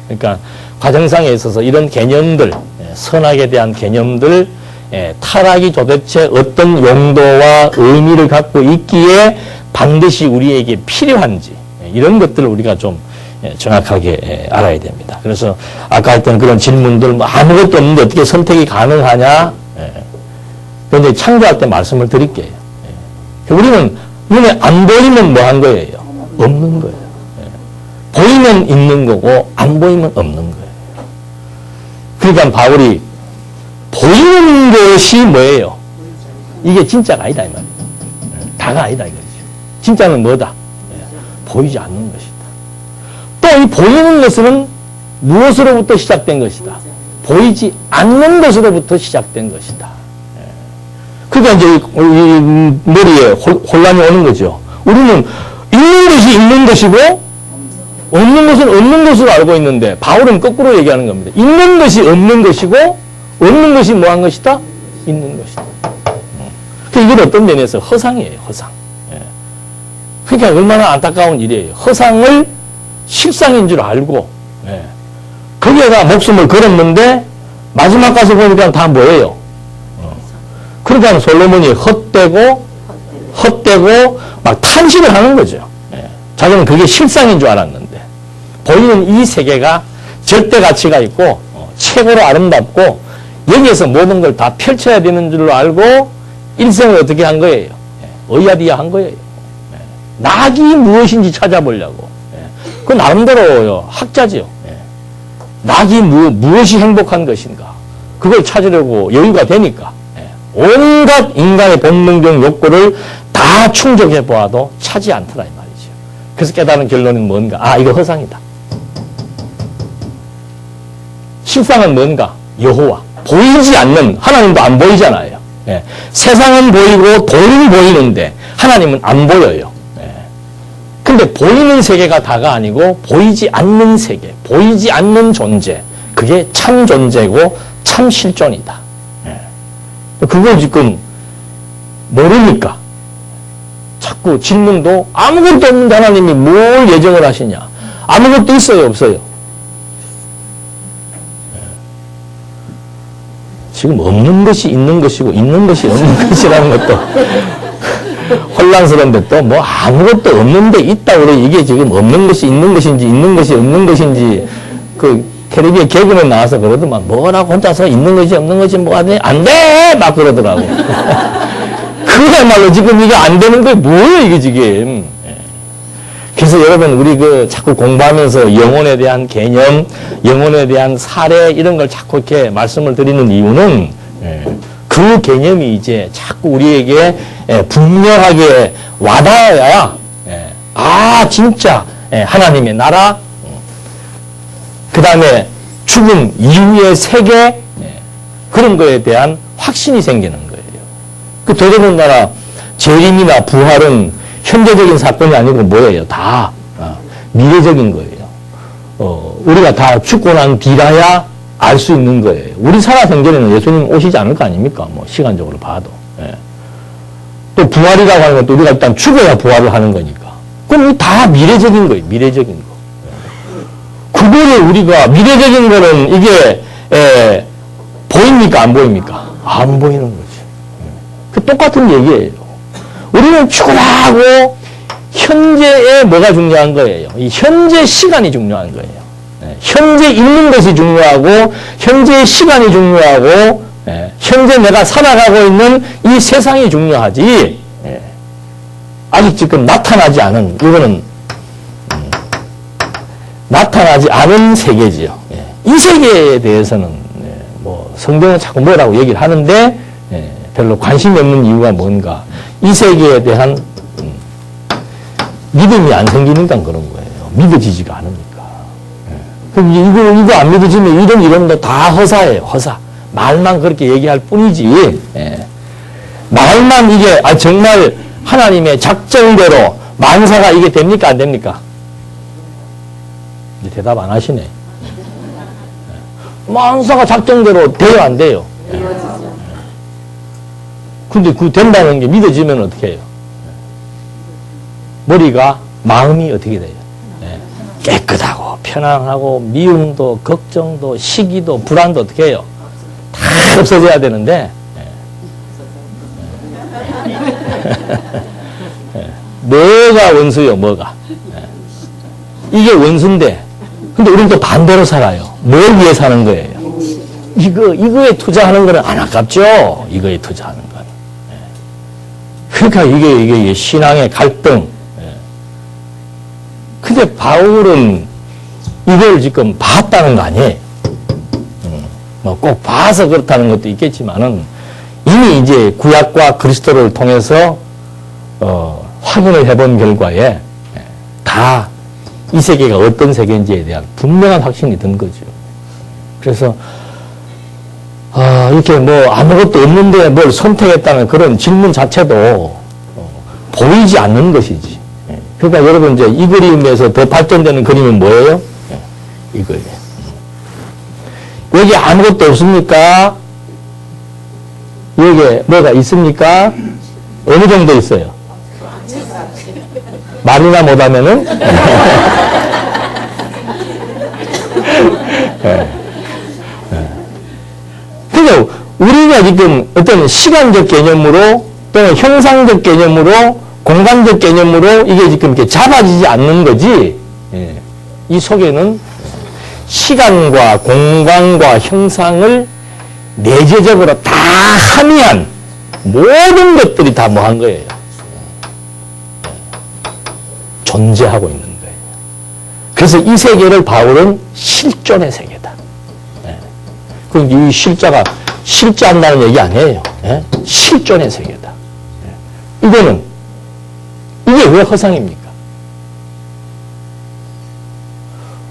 그러니까 과정상에 있어서 이런 개념들 선악에 대한 개념들 타락이 도대체 어떤 용도와 의미를 갖고 있기에 반드시 우리에게 필요한지 이런 것들을 우리가 좀 정확하게 알아야 됩니다. 그래서 아까 했던 그런 질문들 뭐 아무것도 없는데 어떻게 선택이 가능하냐? 그런데 창조할 때 말씀을 드릴게요. 우리는 눈에 안 보이면 뭐 한 거예요? 없는 거예요. 보이면 있는 거고 안 보이면 없는 거예요. 그러니까 바울이 보이는 것이 뭐예요? 이게 진짜가 아니다 이 말이에요. 다가 아니다 이거죠. 진짜는 뭐다? 보이지 않는 것이다. 또 이 보이는 것은 무엇으로부터 시작된 것이다? 보이지 않는 것으로부터 시작된 것이다. 그러니까 이제 이 머리에 혼란이 오는 거죠. 우리는 있는 것이 있는 것이고 없는 것은 없는 것으로 알고 있는데 바울은 거꾸로 얘기하는 겁니다. 있는 것이 없는 것이고 없는 것이 뭐한 것이다? 있는 것이다. 그러니까 이건 어떤 면에서 허상이에요. 허상. 그러니까 얼마나 안타까운 일이에요. 허상을 실상인 줄 알고 거기에다 목숨을 걸었는데 마지막 가서 보니까 다 뭐예요? 그러니까 솔로몬이 헛되고 막 탄식을 하는 거죠. 자기는 그게 실상인 줄 알았는데 보이는 이 세계가 절대 가치가 있고 최고로 아름답고 여기에서 모든 걸 다 펼쳐야 되는 줄로 알고 일생을 어떻게 한 거예요? 어이야디야 한 거예요. 낙이 무엇인지 찾아보려고. 그 나름대로 학자지요. 낙이 무엇이 행복한 것인가. 그걸 찾으려고 여유가 되니까. 온갖 인간의 본능적 욕구를 다 충족해 보아도 차지 않더라 이 말이죠. 그래서 깨달은 결론은 뭔가? 아, 이거 허상이다. 실상은 뭔가? 여호와. 보이지 않는, 하나님도 안 보이잖아요. 예. 세상은 보이고 돈은 보이는데 하나님은 안 보여요. 예. 근데 보이는 세계가 다가 아니고 보이지 않는 세계, 보이지 않는 존재, 그게 참 존재고 참 실존이다. 예. 그걸 지금 모르니까 자꾸 질문도 아무것도 없는데 하나님이 뭘 예정을 하시냐. 아무것도 있어요, 없어요? 지금 없는 것이 있는 것이고 있는 것이 없는 것이라는 것도 혼란스러운데 또 뭐 아무것도 없는데 있다 그래. 이게 지금 없는 것이 있는 것인지 있는 것이 없는 것인지 그 텔레비에 개그맨 나와서 그러더만 뭐라고 혼자서 있는 것이 없는 것이 뭐가 돼? 안 돼! 막 그러더라고. 그야말로 지금 이게 안 되는 거예요. 뭐예요 이게 지금. 그래서 여러분 우리 그 자꾸 공부하면서 영혼에 대한 개념, 영혼에 대한 사례 이런 걸 자꾸 이렇게 말씀을 드리는 이유는 그 개념이 이제 자꾸 우리에게 분명하게 와닿아야 아 진짜 하나님의 나라, 그 다음에 죽음 이후의 세계 그런 거에 대한 확신이 생기는 거예요. 그 더더군다나 재림이나 부활은 현재적인 사건이 아니고 뭐예요? 다 미래적인 거예요. 우리가 다 죽고 난 뒤라야 알 수 있는 거예요. 우리 살아생전에는 예수님 오시지 않을 거 아닙니까? 뭐 시간적으로 봐도. 예. 또 부활이라고 하는 것도 우리가 일단 죽어야 부활을 하는 거니까. 그럼 다 미래적인 거예요. 미래적인 거. 그거를 우리가 미래적인 거는 이게 보입니까? 안 보입니까? 안 보이는 거죠. 그 똑같은 얘기예요. 우리는 죽으라고 현재에 뭐가 중요한 거예요? 이 현재 시간이 중요한 거예요. 현재 있는 것이 중요하고 현재의 시간이 중요하고 현재 내가 살아가고 있는 이 세상이 중요하지 아직 지금 나타나지 않은 이거는 나타나지 않은 세계지요. 이 세계에 대해서는 뭐 성경은 자꾸 뭐라고 얘기를 하는데 별로 관심이 없는 이유가 뭔가 이 세계에 대한 믿음이 안 생기니까 그런 거예요. 믿어지지가 않으니까. 그럼 이거 안 믿어지면 이런 이론도 다 허사예요. 허사. 말만 그렇게 얘기할 뿐이지. 말만 이게 정말 하나님의 작정대로 만사가 이게 됩니까? 안 됩니까? 대답 안 하시네. 만사가 작정대로 돼요? 안 돼요? 근데 그 된다는 게 믿어지면 어떻게 해요? 머리가, 마음이 어떻게 돼요? 깨끗하고, 편안하고, 미움도, 걱정도, 시기도, 불안도 어떻게 해요? 다 없어져야 되는데, 뭐가 원수요, 뭐가? 이게 원수인데, 근데 우리는 또 반대로 살아요. 뭘 위해 사는 거예요? 이거에 투자하는 거는 안 아깝죠? 이거에 투자하는 건. 그러니까 이게 신앙의 갈등. 근데 바울은 이걸 지금 봤다는 거 아니에요? 뭐 꼭 봐서 그렇다는 것도 있겠지만은 이미 이제 구약과 그리스도를 통해서 확인을 해본 결과에 다 이 세계가 어떤 세계인지에 대한 분명한 확신이 든 거죠. 그래서 이렇게 뭐 아무것도 없는데 뭘 선택했다는 그런 질문 자체도 보이지 않는 것이지. 그러니까 여러분 이제 이 그림에서 더 발전되는 그림은 뭐예요? 이거예요. 여기 아무것도 없습니까? 여기에 뭐가 있습니까? 어느 정도 있어요? 말이나 못하면은? 그러니까 우리가 지금 어떤 시간적 개념으로 또는 형상적 개념으로 공간적 개념으로 이게 지금 이렇게 잡아지지 않는 거지. 이 속에는 시간과 공간과 형상을 내재적으로 다 함의한 모든 것들이 다 뭐 한 거예요? 존재하고 있는 거예요. 그래서 이 세계를 바울은 실존의 세계다. 이 실자가 실제한다는 얘기 아니에요. 실존의 세계다. 이거는 이게 왜 허상입니까?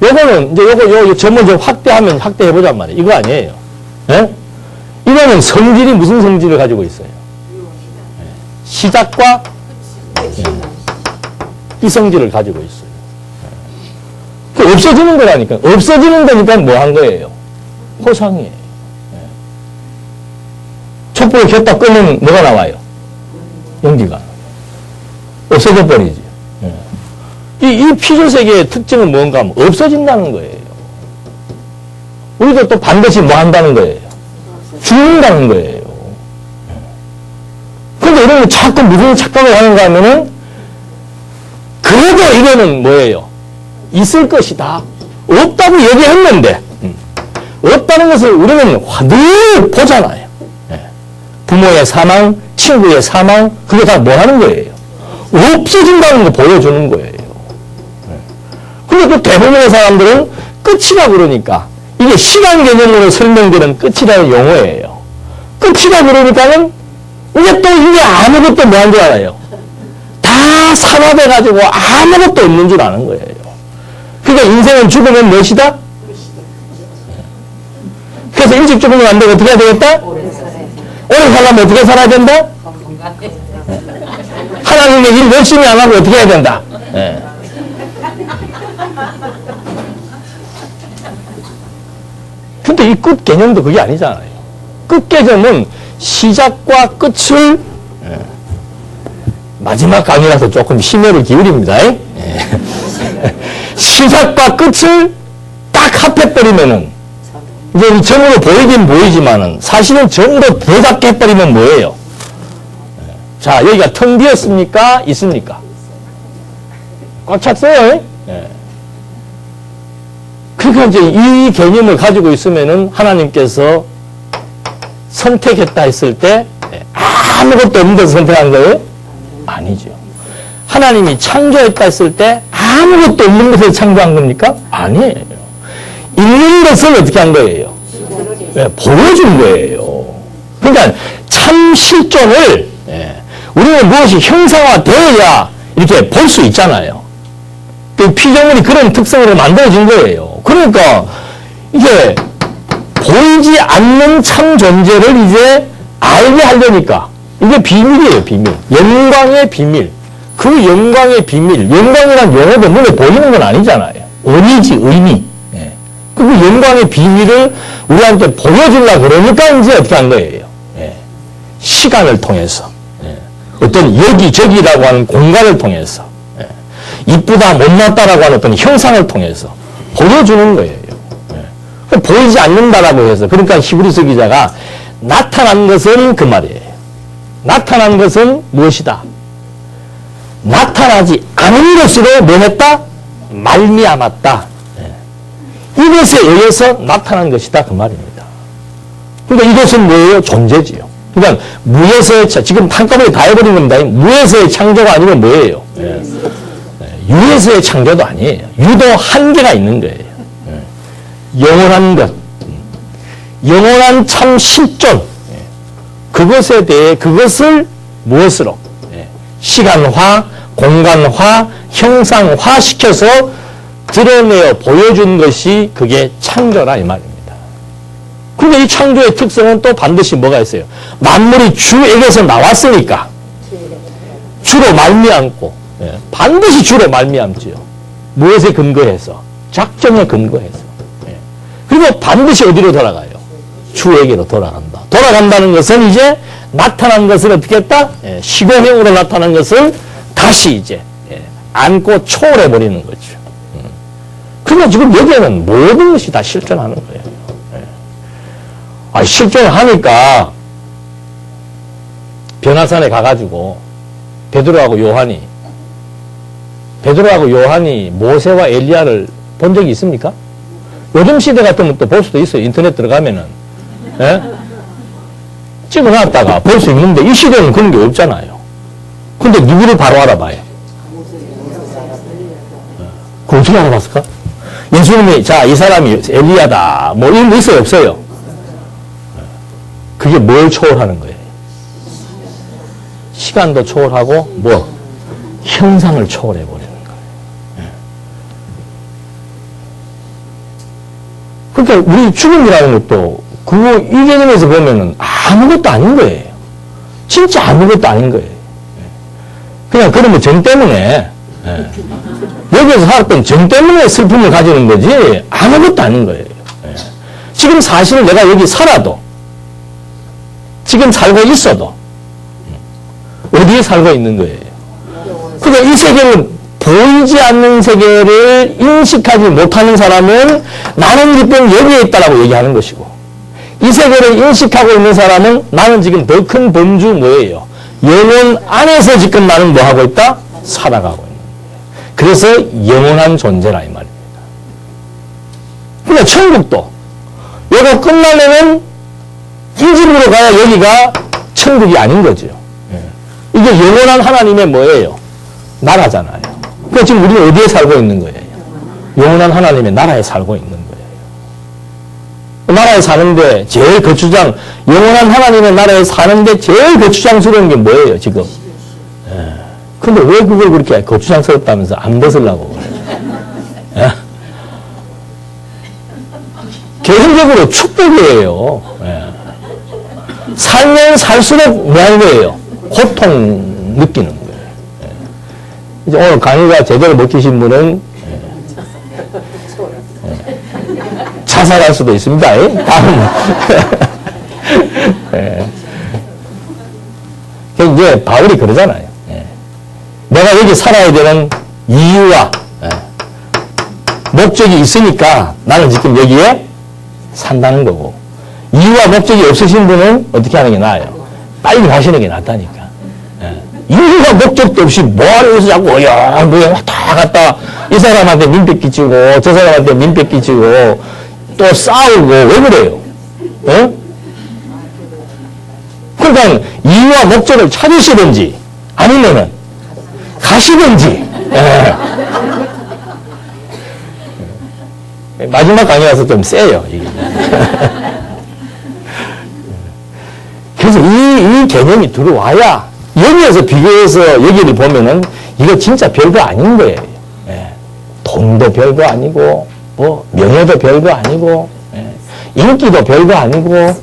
요거는, 이제 요거 전문 좀 확대해보잔 말이에요. 이거 아니에요. 예? 이거는 성질이 무슨 성질을 가지고 있어요? 시작과 이 성질을 가지고 있어요. 그 없어지는 거라니까. 없어지는 거니까 뭐 한 거예요? 호상이에요. 촛불을 켰다 끄면 뭐가 나와요? 연기가. 없어져 버리지. 이 피조세계의 특징은 뭔가 하면 없어진다는 거예요. 우리도 또 반드시 뭐 한다는 거예요? 죽는다는 거예요. 근데 이런 거 자꾸 무슨 착각을 하는가 하면은, 그래도 이거는 뭐예요? 있을 것이다. 없다고 얘기했는데, 없다는 것을 우리는 늘 보잖아요. 부모의 사망, 친구의 사망, 그게 다 뭐 하는 거예요? 없어진다는 거 보여주는 거예요. 근데 또 대부분의 사람들은 끝이라 그러니까, 이게 시간 개념으로 설명되는 끝이라는 용어예요. 끝이라 그러니까는 이제 또 이게 아무것도 뭐 한 줄 알아요? 다 산화돼가지고 아무것도 없는 줄 아는 거예요. 그러니까 인생은 죽으면 무엇이다? 그래서 일찍 죽으면 안 되고 어떻게 해야 되겠다? 오래 살려면 어떻게 살아야 된다? 하나님의 일 열심히 안 하고 어떻게 해야 된다? 네. 근데 이 끝 개념도 그게 아니잖아요. 끝 개념은 시작과 끝을, 마지막 강의라서 조금 심혈을 기울입니다. 시작과 끝을 딱 합해버리면은, 이제 이 점으로 보이긴 보이지만은, 사실은 점으로 더 작게 해버리면 뭐예요? 자, 여기가 텅 비었습니까? 있습니까? 꽉 찼어요. 그러니까 이제 이 개념을 가지고 있으면은 하나님께서 선택했다 했을 때 아무것도 없는 데서 선택한 거예요? 아니죠. 하나님이 창조했다 했을 때 아무것도 없는 것을 창조한 겁니까? 아니에요. 있는 것을 어떻게 한 거예요? 보여준 거예요. 그러니까 참 실존을 우리는 무엇이 형상화되어야 이렇게 볼 수 있잖아요. 그 피조물이 그런 특성으로 만들어진 거예요. 그러니까 이게 보이지 않는 참 존재를 이제 알게 하려니까 이게 비밀이에요, 비밀. 영광의 비밀. 그 영광의 비밀. 영광이란 용어도 눈에 보이는 건 아니잖아요. 의미지, 의미. 그 영광의 비밀을 우리한테 보여주려고 그러니까 이제 어떻게 한 거예요? 시간을 통해서. 어떤 여기저기라고 하는 공간을 통해서. 이쁘다, 못났다라고 하는 어떤 형상을 통해서 보여주는 거예요. 보이지 않는다라고 해서. 그러니까 히브리서 기자가 나타난 것은 그 말이에요. 나타난 것은 무엇이다? 나타나지 않은 것으로 뭐 했다? 말미암았다. 이것에 의해서 나타난 것이다. 그 말입니다. 그러니까 이것은 뭐예요? 존재지요. 그러니까 무에서의, 지금 한꺼번에 다 해버린 겁니다. 무에서의 창조가 아니면 뭐예요? 유에서의 창조도 아니에요. 유도 한계가 있는 거예요. 영원한 것. 영원한 참 실존. 그것에 대해 그것을 무엇으로? 시간화, 공간화, 형상화 시켜서 드러내어 보여준 것이 그게 창조라 이 말입니다. 근데 이 창조의 특성은 또 반드시 뭐가 있어요? 만물이 주에게서 나왔으니까 주로 말미암고 반드시 주로 말미암지요. 무엇에 근거해서? 작정에 근거해서. 그리고 반드시 어디로 돌아가요? 주에게로 돌아간다. 돌아간다는 것은 이제 나타난 것을 어떻게 했다? 시공형으로 나타난 것을 다시 이제 안고 초월해버리는 거죠. 그러니까 지금 여기에는 모든 것이 다 실존하는 거예요. 실존을 하니까 변화산에 가가지고 베드로하고 요한이 모세와 엘리야를 본 적이 있습니까? 요즘 시대 같으면 또 볼 수도 있어요. 인터넷 들어가면은. 찍어놨다가 볼 수 있는데 이 시대는 그런 게 없잖아요. 근데 누구를 바로 알아봐요? 그거 어떻게 알아봤을까? 예수님이, 자, 이 사람이 엘리야다. 뭐 이런 거 있어요? 없어요? 그게 뭘 초월하는 거예요? 시간도 초월하고, 형상을 초월해버리는 거예요. 그러니까 우리 죽음이라는 것도 이 개념에서 보면은 아무것도 아닌 거예요. 진짜 아무것도 아닌 거예요. 그냥 그러면 정 때문에, 여기에서 살았던 정 때문에 슬픔을 가지는 거지 아무것도 아닌 거예요. 지금 사실 내가 여기 살아도, 지금 살고 있어도 어디에 살고 있는 거예요. 그러니까 이 세계는 보이지 않는 세계를 인식하지 못하는 사람은 나는 지금 여기에 있다라고 얘기하는 것이고, 이 세계를 인식하고 있는 사람은 나는 지금 더 큰 범주 뭐예요? 영혼 안에서 지금 나는 뭐 하고 있다? 살아가고 있는 거예요. 그래서 영원한 존재라 이 말입니다. 그러니까 천국도 이거 끝나면은 이 집으로 가야 여기가 천국이 아닌 거죠. 이게 영원한 하나님의 뭐예요? 나라잖아요. 그러니까 지금 우리는 어디에 살고 있는 거예요? 영원한 하나님의 나라에 살고 있는 거예요. 나라에 사는데 제일 거추장, 영원한 하나님의 나라에 사는데 제일 거추장스러운 게 뭐예요, 지금? 근데 왜 그걸 그렇게 거추장스럽다면서 안 벗으려고 그래요? 개인적으로 축복이에요. 살면 살수록 뭐 하는 거예요? 고통 느끼는 거예요. 이제 오늘 강의가 제대로 먹히신 분은 자살할 수도 있습니다. 다음. 이제 바울이 그러잖아요. 내가 여기 살아야 되는 이유와 목적이 있으니까 나는 지금 여기에 산다는 거고, 이유와 목적이 없으신 분은 어떻게 하는 게 나아요? 빨리 가시는 게 낫다니까. 이유와 목적도 없이 뭐하러 여기서 자꾸 어영부영 왔다 갔다 이 사람한테 민폐 끼치고 저 사람한테 민폐 끼치고 또 싸우고 왜 그래요? 그러니까 이유와 목적을 찾으시든지 아니면은 가시든지. 마지막 강의라서 좀 세요, 이게. 그래서 이 개념이 들어와야 여기에서 비교해서 여기를 보면은 이거 진짜 별거 아닌 거예요. 돈도 별거 아니고, 뭐, 명예도 별거 아니고, 인기도 별거 아니고,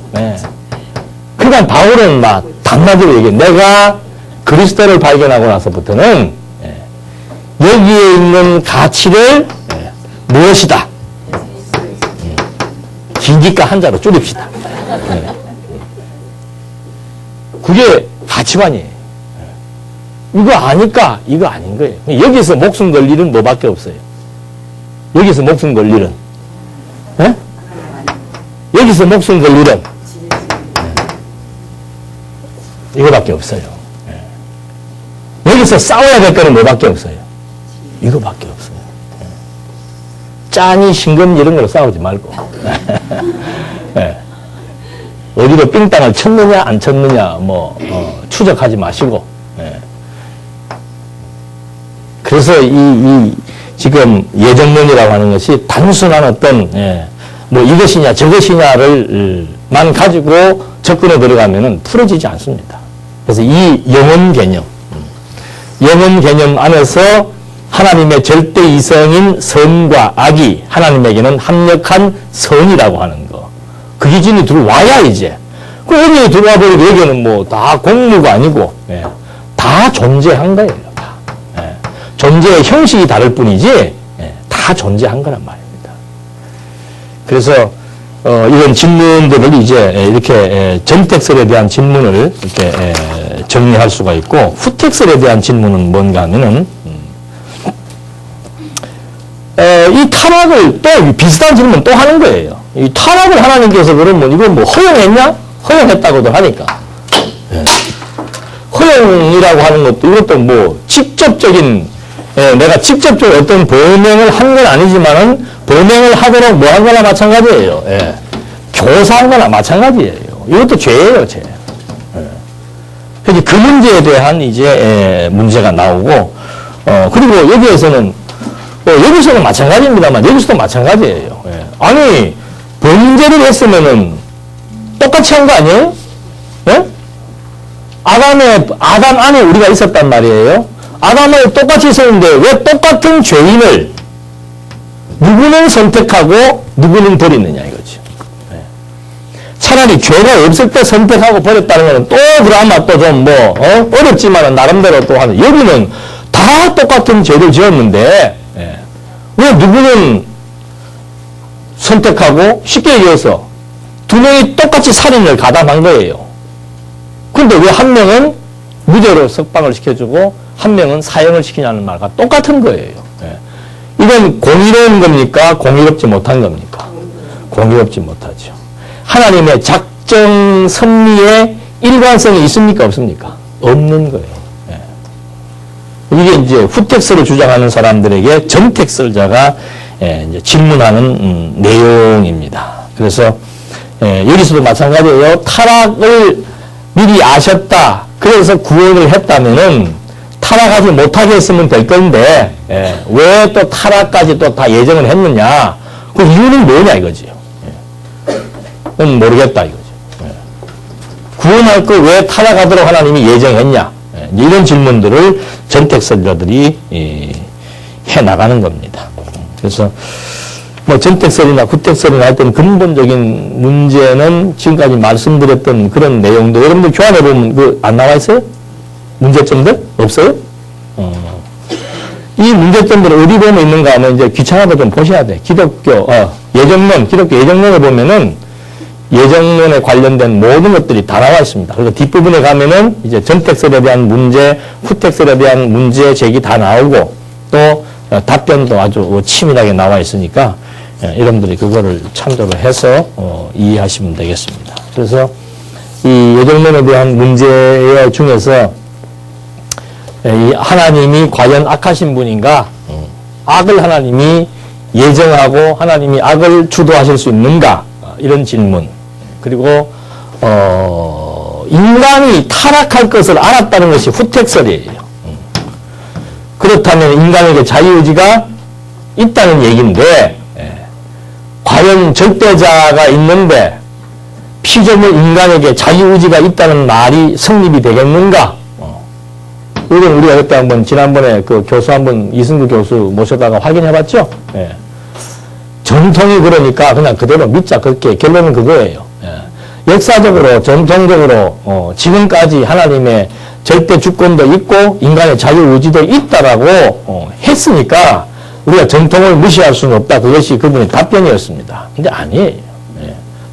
그러니까 바울은 막 단마디로 얘기해. 내가 그리스도를 발견하고 나서부터는 여기에 있는 가치를 무엇이다? 긴기가 한자로 줄입시다. 그게 가치관이에요. 이거 아니까 이거 아닌 거예요. 여기서 목숨 걸 일은 뭐밖에 없어요. 여기서 목숨 걸 일은 여기서 목숨 걸 일은 이거밖에 없어요. 여기서 싸워야 될 거는 뭐밖에 없어요. 이거밖에 없어요. 짠이 신금 이런 걸로 싸우지 말고 어디로 삥땅을 쳤느냐 안 쳤느냐 뭐 추적하지 마시고. 그래서 지금 예정론이라고 하는 것이 단순한 어떤 뭐 이것이냐 저것이냐를만 가지고 접근에 들어가면은 풀어지지 않습니다. 그래서 이 영혼 개념 안에서 하나님의 절대 이성인 선과 악이 하나님에게는 합력한 선이라고 하는 거. 그 기준이 들어와야 이제. 그 여기에 들어와 버리고 여기는 뭐 다 공무가 아니고, 다 존재한 거예요. 다. 존재의 형식이 다를 뿐이지, 다 존재한 거란 말입니다. 그래서, 이런 질문들을 이제 이렇게 전텍스트에 대한 질문을 이렇게 정리할 수가 있고, 후텍스트에 대한 질문은 뭔가 하면은, 이 타락을 또 비슷한 질문 또 하는 거예요. 이 타락을 하나님께서 그러면 이건 뭐 허용했냐? 허용했다고도 하니까. 허용이라고 하는 것도 이것도 뭐 직접적인 내가 직접적으로 어떤 범행을 한 건 아니지만은 범행을 하도록 뭐 한 거나 마찬가지예요. 교사한 거나 마찬가지예요. 이것도 죄예요, 죄. 그래서 그 문제에 대한 이제 문제가 나오고 그리고 여기에서는 여기서는 마찬가지입니다만 여기서도 마찬가지예요. 아니 범죄를 했으면은 똑같이 한 거 아니에요? 아담 안에 우리가 있었단 말이에요. 아담을 똑같이 있었는데 왜 똑같은 죄인을 누구는 선택하고 누구는 버리느냐 이거죠. 예. 차라리 죄가 없을 때 선택하고 버렸다는 것은 또 그나마 또 좀 어렵지만은 나름대로 또 하는, 여기는 다 똑같은 죄를 지었는데, 예. 왜 누구는 선택하고, 쉽게 얘기해서 두 명이 똑같이 살인을 가담한 거예요. 근데 왜 한 명은 무죄로 석방을 시켜주고 한 명은 사형을 시키냐는 말과 똑같은 거예요. 예. 이건 공의로운 겁니까? 공의롭지 못한 겁니까? 공의롭지 못하죠. 하나님의 작정 섭리에 일관성이 있습니까? 없습니까? 없는 거예요. 예. 이게 이제 후택설을 주장하는 사람들에게 정택설자가 이제 질문하는 내용입니다. 그래서 여기서도 마찬가지예요. 타락을 미리 아셨다. 그래서 구원을 했다면은 타락하지 못하게 했으면 될 건데 왜 또 타락까지 또 다 예정을 했느냐? 그 이유는 뭐냐 이거지요. 그건 모르겠다 이거죠. 구원할 걸 왜 타락하도록 하나님이 예정했냐? 이런 질문들을 전택설자들이 해 나가는 겁니다. 그래서 뭐 전택설이나 후택설이나 하여튼 근본적인 문제는 지금까지 말씀드렸던 그런 내용도 여러분들 교환해 보면 그 안 나와 있어요? 문제점들 없어요? 이 문제점들을 어디 보면 있는가 하면 이제 귀찮아도 좀 보셔야 돼. 기독교 예정론, 기독교 예정론을 보면은 예정론에 관련된 모든 것들이 다 나와 있습니다. 그래서 뒷부분에 가면은 이제 전택설에 대한 문제, 후택설에 대한 문제 제기 다 나오고 또 답변도 아주 치밀하게 나와 있으니까 여러분들이 그거를 참조를 해서 이해하시면 되겠습니다. 그래서 이 예정론에 대한 문제 중에서 이 하나님이 과연 악하신 분인가? 악을 하나님이 예정하고 하나님이 악을 주도하실 수 있는가? 이런 질문. 그리고 인간이 타락할 것을 알았다는 것이 후택설이에요. 그렇다면 인간에게 자유의지가 있다는 얘기인데 과연 절대자가 있는데 피조물 인간에게 자유의지가 있다는 말이 성립이 되겠는가? 이건 우리가 그때 한번 지난번에 그 교수 한번 이승구 교수 모셔다가 확인해봤죠. 전통이 그러니까 그냥 그대로 믿자. 그렇게 결론은 그거예요. 역사적으로 전통적으로 지금까지 하나님의 절대 주권도 있고 인간의 자유의지도 있다라고 했으니까 우리가 전통을 무시할 수는 없다. 그것이 그분의 답변이었습니다. 근데 아니에요.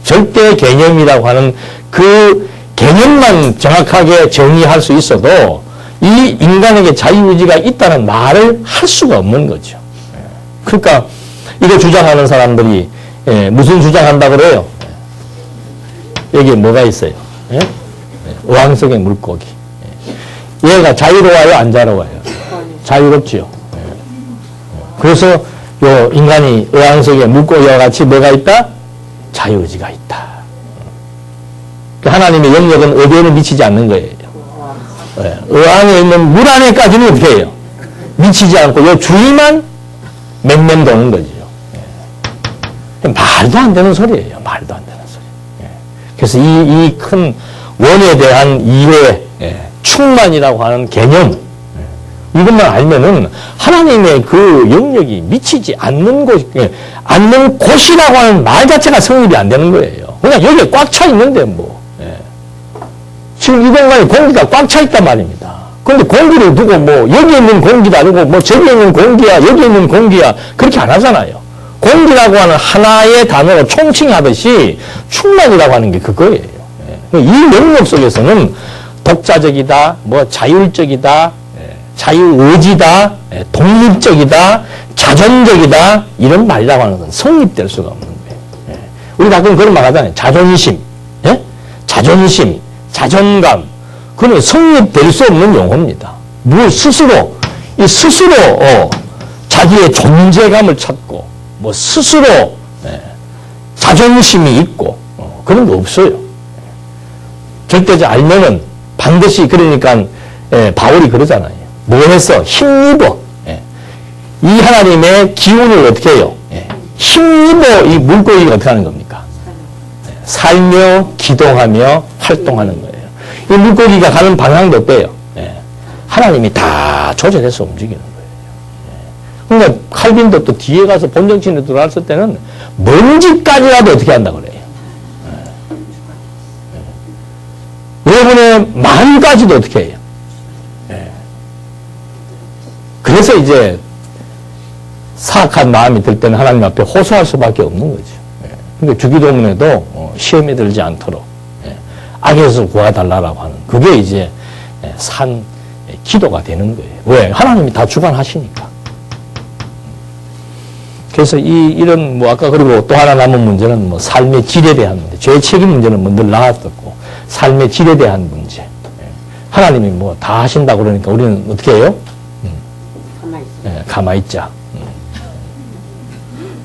절대 개념이라고 하는 그 개념만 정확하게 정의할 수 있어도 이 인간에게 자유의지가 있다는 말을 할 수가 없는 거죠. 그러니까 이거 주장하는 사람들이 무슨 주장한다 그래요? 여기에 뭐가 있어요? 어항 속의 물고기. 얘가 자유로워요? 안 자유로워요? 자유롭지요. 그래서 요 인간이 어항 속의 물고기와 같이 뭐가 있다? 자유의지가 있다. 하나님의 영역은 어디에는 미치지 않는 거예요. 어항에 있는 물 안에까지는 어떻게 해요? 미치지 않고 요 주위만 맴맴 도는 거죠. 말도 안 되는 소리예요. 말도 안 되는 소리. 그래서 이 큰 원에 대한 이해, 충만이라고 하는 개념, 이것만 알면은 하나님의 그 영역이 미치지 않는 곳이라고 하는 말 자체가 성립이 안 되는 거예요. 그냥 여기에 꽉 차 있는데 뭐. 지금 이 공간에 공기가 꽉 차 있단 말입니다. 그런데 공기를 두고 뭐 여기 있는 공기도 아니고 뭐 저기 있는 공기야 여기 있는 공기야 그렇게 안 하잖아요. 공기라고 하는 하나의 단어로 총칭하듯이 충만이라고 하는 게 그거예요. 이 영역 속에서는 독자적이다, 뭐 자율적이다, 자유의지다, 독립적이다, 자존적이다 이런 말이라고 하는 건 성립될 수가 없는 거예요. 우리 가끔 그런 말 하잖아요. 자존심, 자존심, 자존감. 그건 성립될 수 없는 용어입니다. 스스로 자기의 존재감을 찾고 뭐 스스로 자존심이 있고 그런 거 없어요. 절대자 알면은 반드시 그러니까 바울이 그러잖아요. 뭐 해서 힘입어. 이 하나님의 기운을 어떻게 해요? 힘입어 이 물고기가 어떻게 하는 겁니까? 살며 기동하며 활동하는 거예요. 이 물고기가 가는 방향도 어때요? 하나님이 다 조절해서 움직이는 거예요. 그러니까 칼빈도 또 뒤에 가서 본정신에 들어왔을 때는 먼지까지라도 어떻게 한다 그래요. 여러분의 마음까지도 어떻게 해요. 그래서 이제 사악한 마음이 들 때는 하나님 앞에 호소할 수밖에 없는 거죠. 그러니까 주기도문에도 시험에 들지 않도록 악에서 구하달라고 하는 그게 이제 산 기도가 되는 거예요. 왜? 하나님이 다 주관하시니까. 그래서 이런 뭐 아까 그리고 또 하나 남은 문제는 뭐 삶의 질에 대한 문제, 죄의 책임 문제는 뭐 늘 나왔었고 삶의 질에 대한 문제. 하나님이 뭐 다 하신다고 그러니까 우리는 어떻게 해요? 가만히 있자.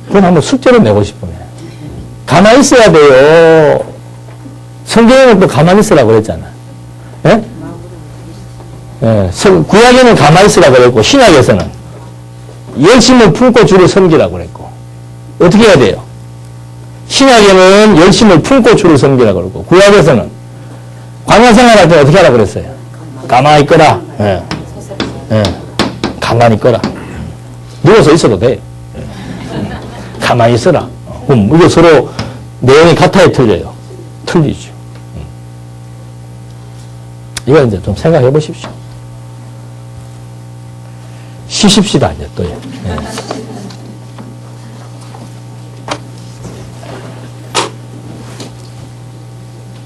그건 한번 숙제로 내고 싶으면 가만히 있어야 돼요. 성경에는 또 가만히 있으라고 그랬잖아. 예? 구약에는 가만히 있으라고 그랬고 신약에서는 열심을 품고 주를 섬기라고 그랬고 어떻게 해야 돼요? 신약에는 열심을 품고 주를 섬기라고 그랬고 구약에서는 광야 생활할 때 어떻게 하라고 그랬어요? 가만히 있거라. 가만히 있거라. 누워서 있어도 돼. 가만히 있어라. 그럼 이거 서로 내용이 같아야 틀려요. 틀리죠. 이거 이제 좀 생각해 보십시오. 쉬십시다, 이제 또.